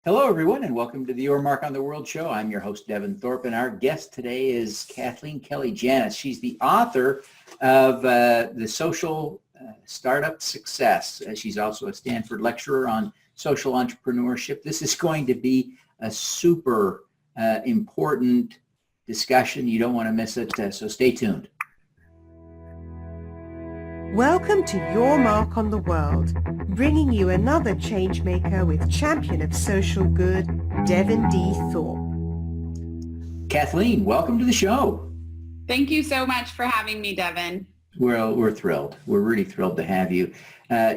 Hello, everyone, and welcome to the Your Mark on the World show. I'm your host, Devin Thorpe, and our guest today is Kathleen Kelly Janus. She's the author of The Social Startup Success. She's also a Stanford Lecturer on social entrepreneurship. This is going to be a super important discussion. You don't want to miss it, so stay tuned. Welcome to Your Mark on the World, bringing you another changemaker with champion of social good, Devin D. Thorpe. Kathleen, welcome to the show. Thank you so much for having me, Devin. We're thrilled. We're really thrilled to have you.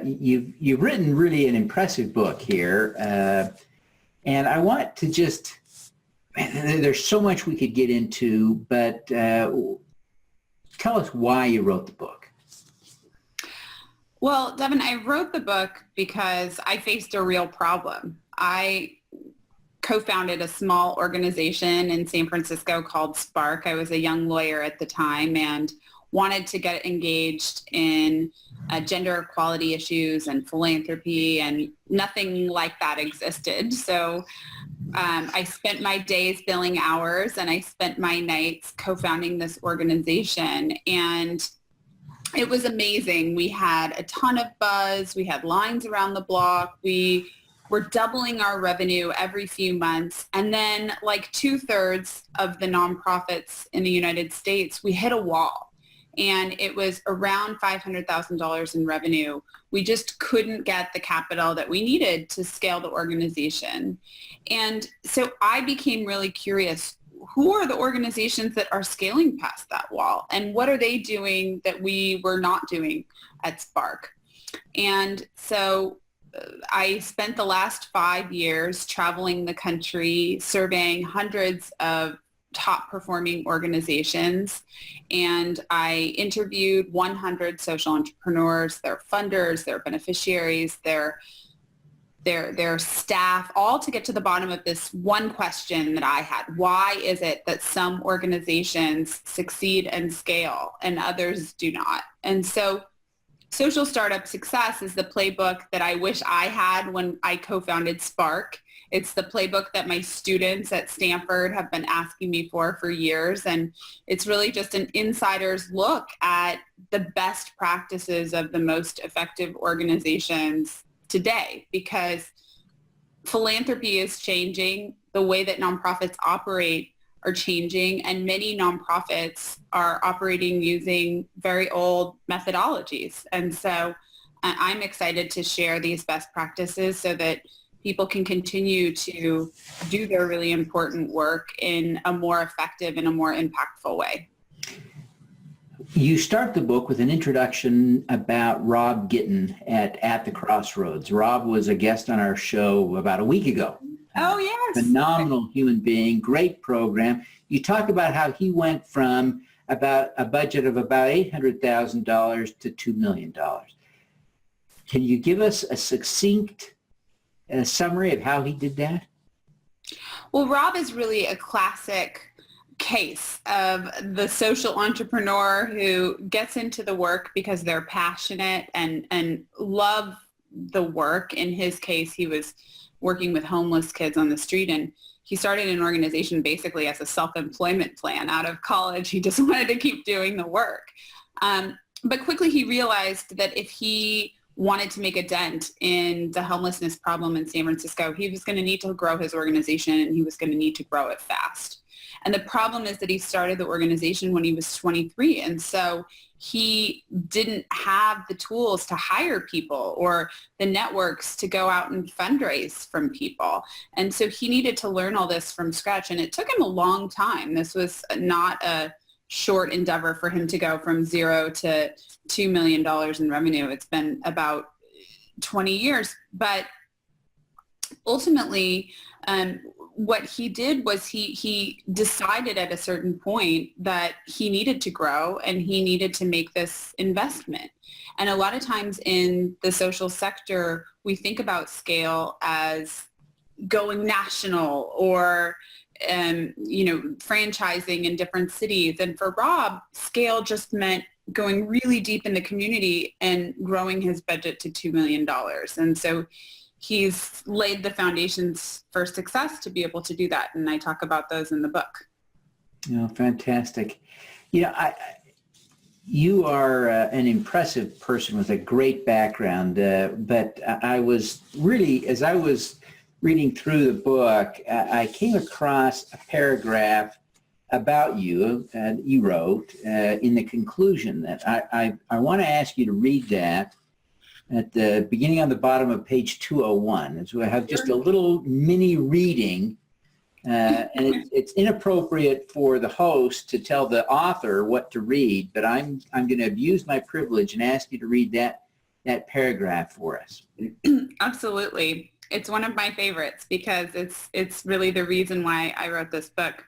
You've written really an impressive book here, and I want to just, there's so much we could get into, but tell us why you wrote the book. Well, Devin, I wrote the book because I faced a real problem. I co-founded a small organization in San Francisco called Spark. I was a young lawyer at the time and wanted to get engaged in gender equality issues and philanthropy, and nothing like that existed. So I spent my days billing hours and I spent my nights co-founding this organization, and it was amazing. We had a ton of buzz. We had lines around the block. We were doubling our revenue every few months. And then like 2/3 of the nonprofits in the United States, we hit a wall. And it was around $500,000 in revenue. We just couldn't get the capital that we needed to scale the organization. And so I became really curious. Who are the organizations that are scaling past that wall, and what are they doing that we were not doing at Spark? And so I spent the last 5 years traveling the country, surveying hundreds of top performing organizations, and I interviewed 100 social entrepreneurs, their funders, their beneficiaries, their staff, all to get to the bottom of this one question that I had. Why is it that some organizations succeed and scale and others do not? And so Social Startup Success is the playbook that I wish I had when I co-founded Spark. It's the playbook that my students at Stanford have been asking me for years. And it's really just an insider's look at the best practices of the most effective organizations today, because philanthropy is changing, the way that nonprofits operate are changing, and many nonprofits are operating using very old methodologies. And so I'm excited to share these best practices so that people can continue to do their really important work in a more effective and a more impactful way. You start the book with an introduction about Rob Gittin at the Crossroads. Rob was a guest on our show about a week ago. Oh, yes. Phenomenal human being, great program. You talk about how he went from about a budget of about $800,000 to $2 million. Can you give us a succinct summary of how he did that? Well, Rob is really a classic case of the social entrepreneur who gets into the work because they're passionate and love the work. In his case, he was working with homeless kids on the street, and he started an organization basically as a self-employment plan out of college. He just wanted to keep doing the work. But quickly he realized that if he wanted to make a dent in the homelessness problem in San Francisco, he was going to need to grow his organization, and he was going to need to grow it fast. And the problem is that he started the organization when he was 23. And so he didn't have the tools to hire people or the networks to go out and fundraise from people. And so he needed to learn all this from scratch. And it took him a long time. This was not a short endeavor for him to go from zero to $2 million in revenue. It's been about 20 years. But ultimately, what he did was he decided at a certain point that he needed to grow and he needed to make this investment. And a lot of times in the social sector, we think about scale as going national or franchising in different cities. And for Rob, scale just meant going really deep in the community and growing his budget to $2 million. And so he's laid the foundations for success to be able to do that. And I talk about those in the book. Oh, fantastic. You are an impressive person with a great background, but I was really, as I was reading through the book, I came across a paragraph about you you wrote in the conclusion that I want to ask you to read that at the beginning on the bottom of page 201. And so I have just a little mini reading, and it's inappropriate for the host to tell the author what to read, but I'm going to abuse my privilege and ask you to read that paragraph for us. Absolutely. It's one of my favorites because it's really the reason why I wrote this book.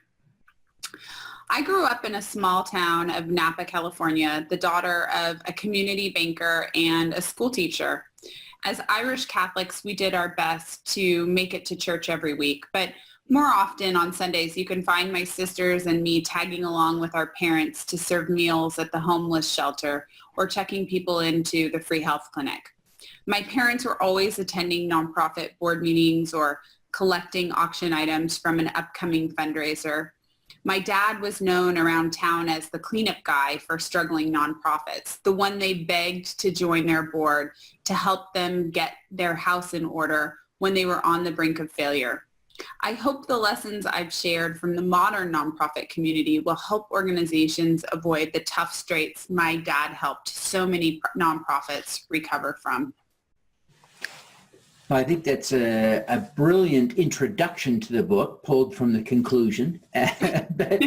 I grew up in a small town of Napa, California, the daughter of a community banker and a school teacher. As Irish Catholics, we did our best to make it to church every week, but more often on Sundays, you can find my sisters and me tagging along with our parents to serve meals at the homeless shelter or checking people into the free health clinic. My parents were always attending nonprofit board meetings or collecting auction items from an upcoming fundraiser. My dad was known around town as the cleanup guy for struggling nonprofits, the one they begged to join their board to help them get their house in order when they were on the brink of failure. I hope the lessons I've shared from the modern nonprofit community will help organizations avoid the tough straits my dad helped so many nonprofits recover from. Well, I think that's a brilliant introduction to the book, pulled from the conclusion. But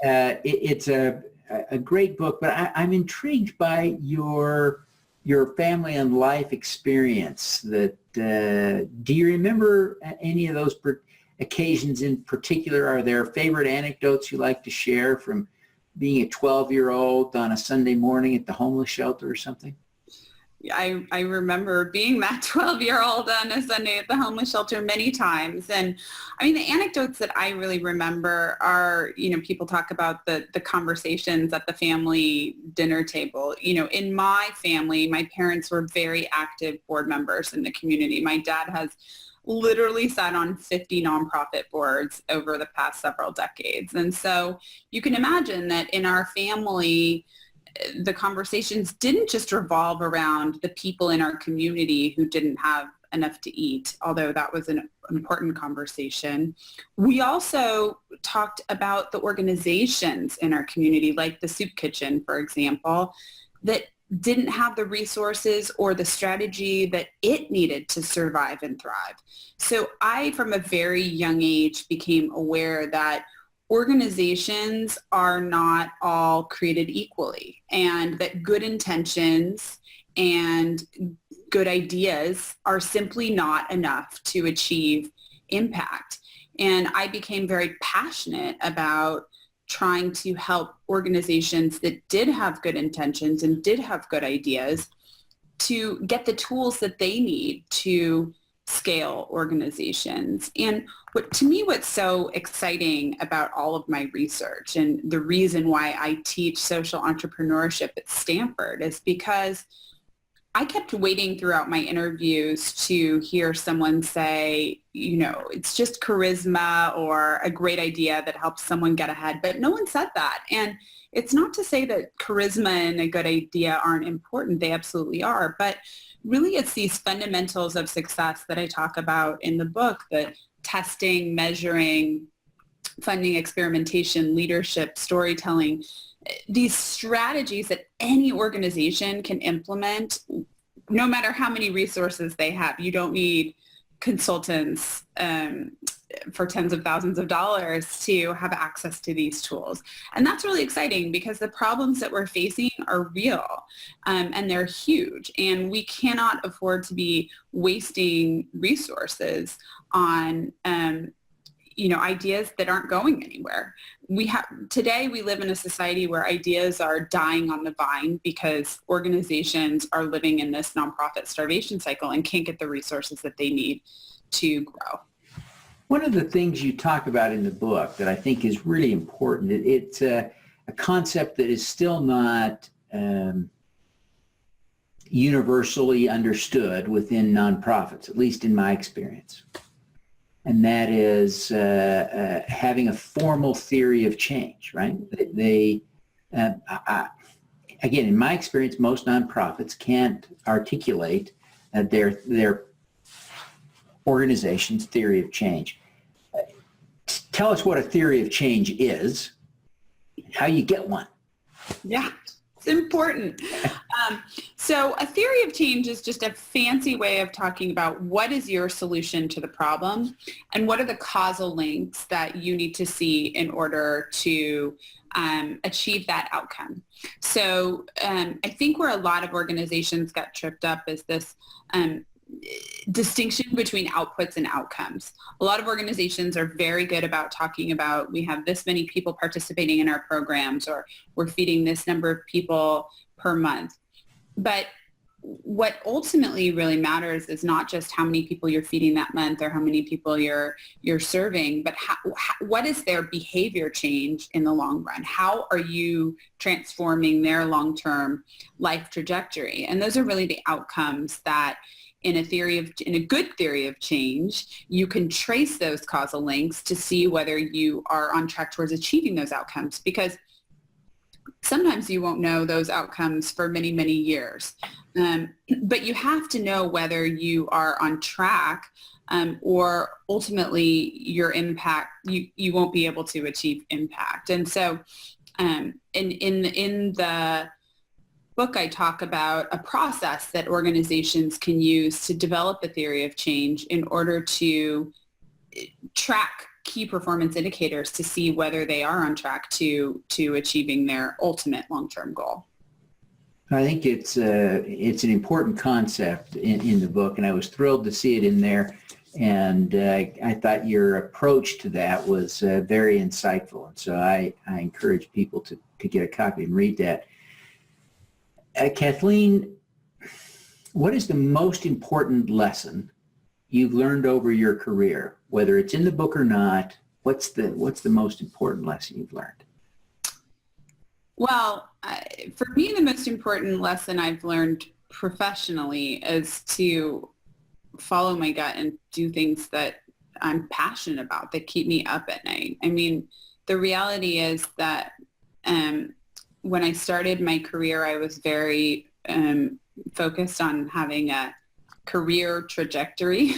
it's a great book, but I'm intrigued by your family and life experience. Do you remember any of those occasions in particular? Are there favorite anecdotes you like to share from being a 12-year-old on a Sunday morning at the homeless shelter or something? I remember being that 12-year-old on a Sunday at the homeless shelter many times. And I mean, the anecdotes that I really remember are, people talk about the conversations at the family dinner table. In my family, my parents were very active board members in the community. My dad has literally sat on 50 nonprofit boards over the past several decades. And so you can imagine that in our family, the conversations didn't just revolve around the people in our community who didn't have enough to eat, although that was an important conversation. We also talked about the organizations in our community, like the soup kitchen, for example, that didn't have the resources or the strategy that it needed to survive and thrive. So I, from a very young age, became aware that organizations are not all created equally, and that good intentions and good ideas are simply not enough to achieve impact. And I became very passionate about trying to help organizations that did have good intentions and did have good ideas to get the tools that they need to scale organizations. And what's so exciting about all of my research and the reason why I teach social entrepreneurship at Stanford is because I kept waiting throughout my interviews to hear someone say, it's just charisma or a great idea that helps someone get ahead, but no one said that. And it's not to say that charisma and a good idea aren't important. They absolutely are. But really, it's these fundamentals of success that I talk about in the book, that testing, measuring, funding, experimentation, leadership, storytelling, these strategies that any organization can implement, no matter how many resources they have. You don't need consultants for tens of thousands of dollars to have access to these tools. And that's really exciting because the problems that we're facing are real, and they're huge. And we cannot afford to be wasting resources on ideas that aren't going anywhere. Today we live in a society where ideas are dying on the vine because organizations are living in this nonprofit starvation cycle and can't get the resources that they need to grow. One of the things you talk about in the book that I think is really important, it's a concept that is still not universally understood within nonprofits, at least in my experience. And that is having a formal theory of change, right? Again, in my experience, most nonprofits can't articulate their organization's theory of change. Tell us what a theory of change is, how you get one. Yeah, it's important. So a theory of change is just a fancy way of talking about what is your solution to the problem and what are the causal links that you need to see in order to achieve that outcome. So I think where a lot of organizations got tripped up is this distinction between outputs and outcomes. A lot of organizations are very good about talking about we have this many people participating in our programs, or we're feeding this number of people per month. But what ultimately really matters is not just how many people you're feeding that month or how many people you're serving, but what is their behavior change in the long run? How are you transforming their long-term life trajectory? And those are really the outcomes that in a good theory of change, you can trace those causal links to see whether you are on track towards achieving those outcomes, because sometimes you won't know those outcomes for many, many years. But you have to know whether you are on track or ultimately your impact, you won't be able to achieve impact. And so in the book, I talk about a process that organizations can use to develop a theory of change in order to track key performance indicators to see whether they are on track to achieving their ultimate long-term goal. I think it's an important concept in the book, and I was thrilled to see it in there. And I thought your approach to that was very insightful. And so I encourage people to get a copy and read that. Kathleen, what is the most important lesson you've learned over your career, whether it's in the book or not? What's the most important lesson you've learned? Well, for me, the most important lesson I've learned professionally is to follow my gut and do things that I'm passionate about, that keep me up at night. I mean, the reality is that when I started my career, I was very focused on having a career trajectory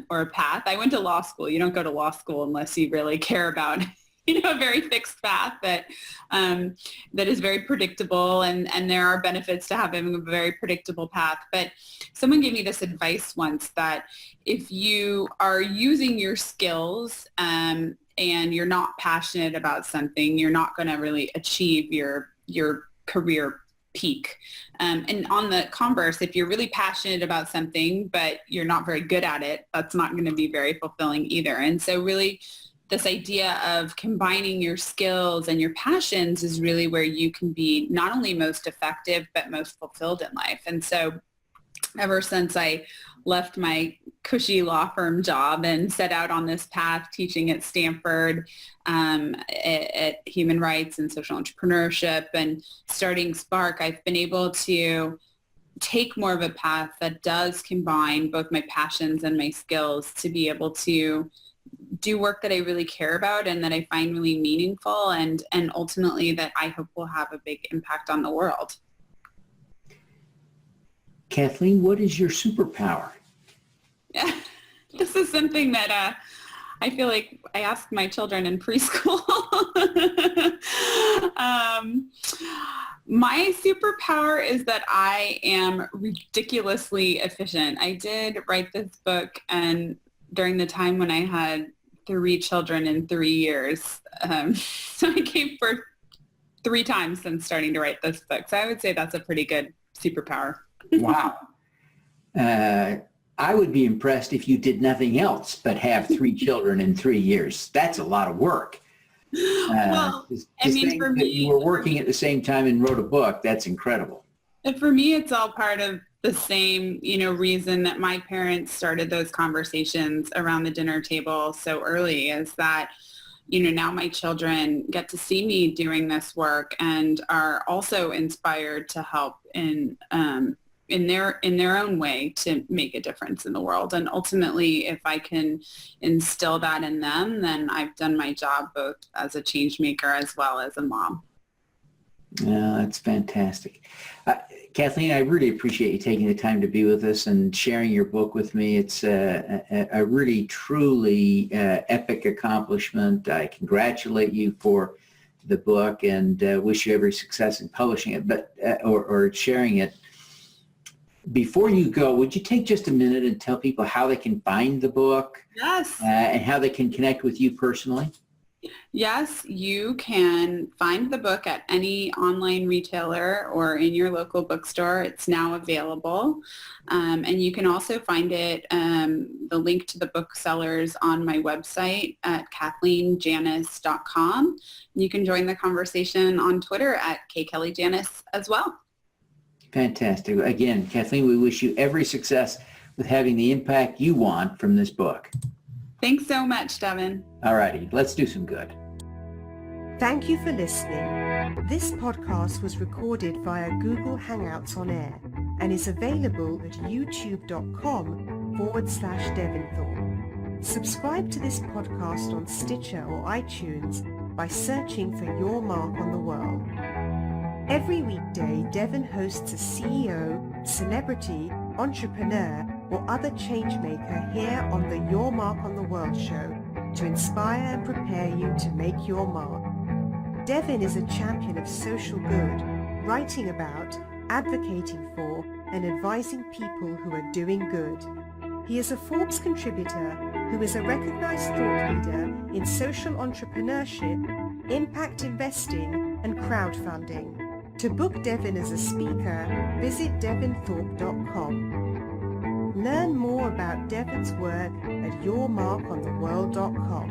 or a path. I went to law school. You don't go to law school unless you really care about a very fixed path that is very predictable, and there are benefits to having a very predictable path. But someone gave me this advice once that if you are using your skills and you're not passionate about something, you're not going to really achieve your career peak. And on the converse, if you're really passionate about something, but you're not very good at it, that's not going to be very fulfilling either. And so really this idea of combining your skills and your passions is really where you can be not only most effective, but most fulfilled in life. And so ever since I left my cushy law firm job and set out on this path teaching at Stanford at human rights and social entrepreneurship and starting Spark, I've been able to take more of a path that does combine both my passions and my skills to be able to do work that I really care about and that I find really meaningful and ultimately that I hope will have a big impact on the world. Kathleen, what is your superpower? Yeah, this is something that I feel like I ask my children in preschool. My superpower is that I am ridiculously efficient. I did write this book and during the time when I had 3 children in 3 years. So I gave birth 3 times since starting to write this book. So I would say that's a pretty good superpower. Wow. I would be impressed if you did nothing else but have 3 children in 3 years. That's a lot of work. Well, I mean, for me, you were working at the same time and wrote a book. That's incredible. And for me, it's all part of the same, reason that my parents started those conversations around the dinner table so early is that, now my children get to see me doing this work and are also inspired to help in in their own way to make a difference in the world. And ultimately, if I can instill that in them, then I've done my job both as a change maker as well as a mom. Yeah, that's fantastic. Kathleen, I really appreciate you taking the time to be with us and sharing your book with me. It's a really, truly epic accomplishment. I congratulate you for the book and wish you every success in publishing it, but or sharing it. Before you go, would you take just a minute and tell people how they can find the book? Yes. And how they can connect with you personally? Yes, you can find the book at any online retailer or in your local bookstore. It's now available. And you can also find it, the link to the booksellers on my website at KathleenJanus.com. You can join the conversation on Twitter at KKellyJanus as well. Fantastic. Again, Kathleen, we wish you every success with having the impact you want from this book. Thanks so much, Devin. All righty, let's do some good. Thank you for listening. This podcast was recorded via Google Hangouts on Air and is available at youtube.com/Devin Thorpe. Subscribe to this podcast on Stitcher or iTunes by searching for Your Mark on the World. Every weekday, Devin hosts a CEO, celebrity, entrepreneur, or other changemaker here on the Your Mark on the World show to inspire and prepare you to make your mark. Devin is a champion of social good, writing about, advocating for, and advising people who are doing good. He is a Forbes contributor who is a recognized thought leader in social entrepreneurship, impact investing, and crowdfunding. To book Devin as a speaker, visit devinthorpe.com. Learn more about Devin's work at yourmarkontheworld.com.